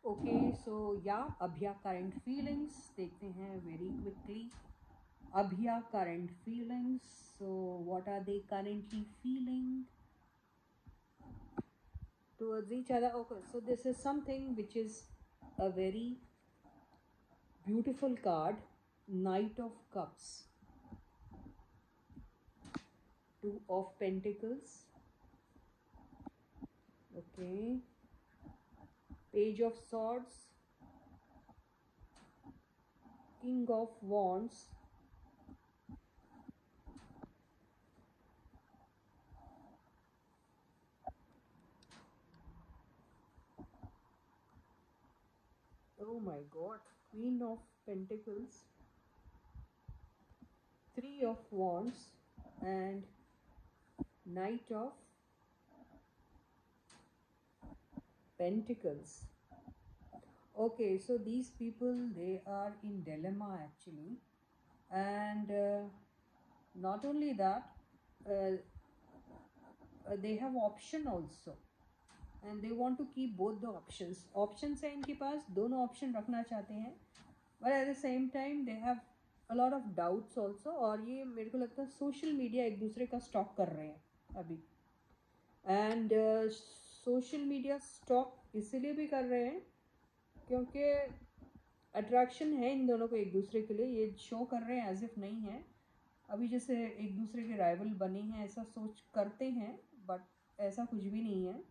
Okay so या अभिया current feelings देखते हैं very quickly. Abhya current feelings. So what are they currently feeling towards each other? Okay, so this is something which is a very beautiful card. Knight of Cups, Two of Pentacles, okay, Page of Swords, King of Wands, oh my god, Queen of Pentacles, Three of Wands, and Knight of Pentacles. Okay, so these people, they are in dilemma actually, and not only that, they have option also, and they want to keep both the options. Options है इनके पास, दोनों option रखना चाहते हैं, but at the same time they have a lot of doubts also. और ये मेरे को लगता है सोशल मीडिया एक दूसरे का स्टॉक कर रहे हैं अभी, एंड सोशल मीडिया स्टॉक इसीलिए भी कर रहे हैं क्योंकि अट्रैक्शन है इन दोनों को एक दूसरे के लिए. ये शो कर रहे हैं एज इफ नहीं है अभी, जैसे एक दूसरे के राइवल बने हैं ऐसा सोच करते हैं, बट ऐसा कुछ भी नहीं है.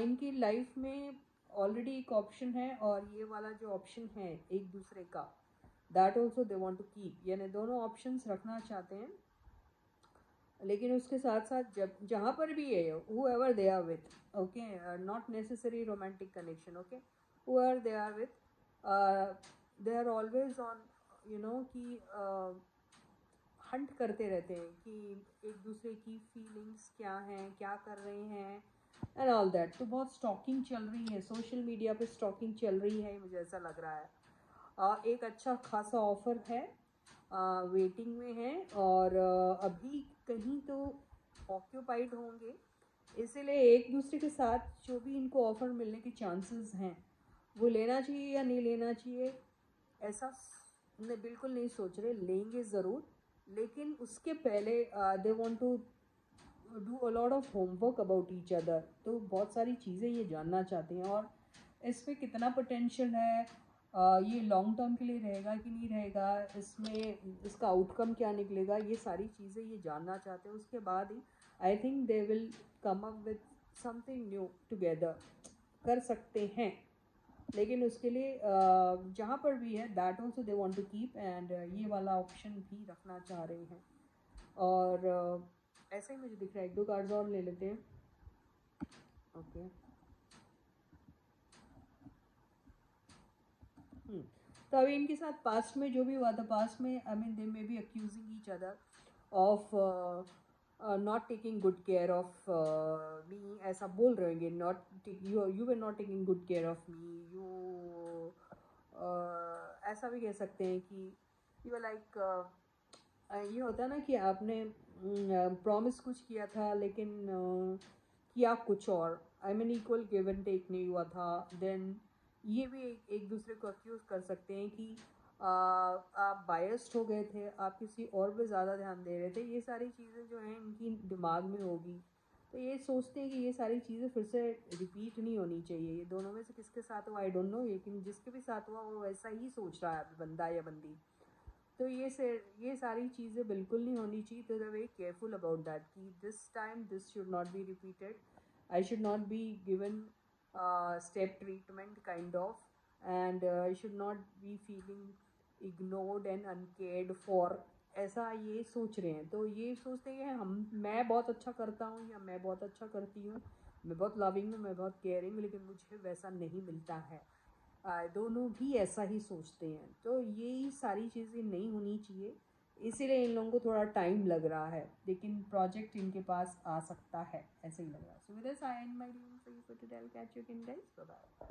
इनकी लाइफ में ऑलरेडी एक ऑप्शन है, और ये वाला जो ऑप्शन है एक दूसरे का, that also they want to keep. यानी दोनों ऑप्शंस रखना चाहते हैं, लेकिन उसके साथ साथ जब जहाँ पर भी है whoever they are with, okay, not necessary romantic connection, okay, whoever they are with, they are always on, you know, कि हंट करते रहते हैं कि एक दूसरे की फीलिंग्स क्या हैं, क्या कर रहे हैं, एंड ऑल दैट. तो बहुत स्टॉकिंग चल रही है सोशल मीडिया पे, स्टॉकिंग चल रही है, मुझे ऐसा लग रहा है. एक अच्छा खासा ऑफर है, वेटिंग में है, और अभी कहीं तो ऑक्यूपाइड होंगे, इसीलिए एक दूसरे के साथ जो भी इनको ऑफ़र मिलने के चांसेस हैं वो लेना चाहिए या नहीं लेना चाहिए ऐसा बिल्कुल नहीं सोच रहे. लेंगे ज़रूर, लेकिन उसके पहले they want to do a lot of homework about each other. तो बहुत सारी चीज़ें ये जानना चाहते हैं, और इस पर कितना पोटेंशियल है, ये लॉन्ग टर्म के लिए रहेगा कि नहीं रहेगा, इसमें इसका आउटकम क्या निकलेगा, ये सारी चीज़ें ये जानना चाहते हैं. उसके बाद ही I think they will come up with something new together, कर सकते हैं. लेकिन उसके लिए जहाँ पर भी है that also they want to keep, and ये वाला ऑप्शन भी रखना चाह रहे हैं. और ऐसे ही मुझे दिख रहा है, एक दो कार्ड्स और ले लेते हैं. ओके तो अभी इनके साथ पास्ट में जो भी हुआ था, पास्ट में I mean they may be accusing each other of not taking good care of me, ऐसा बोल रहे होंगे. Not you were not taking good care of me, you ऐसा भी कह सकते हैं कि यू लाइक, ये होता है ना कि आपने प्रॉमिस कुछ किया था लेकिन किया कुछ और, I mean equal give and take नहीं हुआ था. देन ये भी एक दूसरे को अक्यूज़ कर सकते हैं कि आप बायस्ड हो गए थे, आप किसी और पे ज़्यादा ध्यान दे रहे थे. ये सारी चीज़ें जो हैं इनकी दिमाग में होगी, तो ये सोचते हैं कि ये सारी चीज़ें फिर से रिपीट नहीं होनी चाहिए. ये दोनों में से किसके साथ हुआ आई डोंट नो, लेकिन जिसके भी साथ हुआ वो वैसा ही सोच रहा है बंदा या बंदी. तो ये सारी चीज़ें बिल्कुल नहीं होनी चाहिए. तो the way careful about that कि this time this should not be repeated, I should not be given step treatment kind of, and I should not be feeling ignored and uncared for, ऐसा ये सोच रहे हैं. तो ये सोचते हैं मैं बहुत अच्छा करता हूँ या मैं बहुत अच्छा करती हूँ, मैं बहुत लविंग हूँ, मैं बहुत केयरिंग हूँ, लेकिन मुझे वैसा नहीं मिलता है. दोनों भी ऐसा ही सोचते हैं. तो यही सारी चीज़ें नहीं होनी चाहिए, इसीलिए इन लोगों को थोड़ा टाइम लग रहा है, लेकिन प्रोजेक्ट इनके पास आ सकता है, ऐसे ही लग रहा है. So with this I end my reading for you for today. I will catch you again guys, bye bye.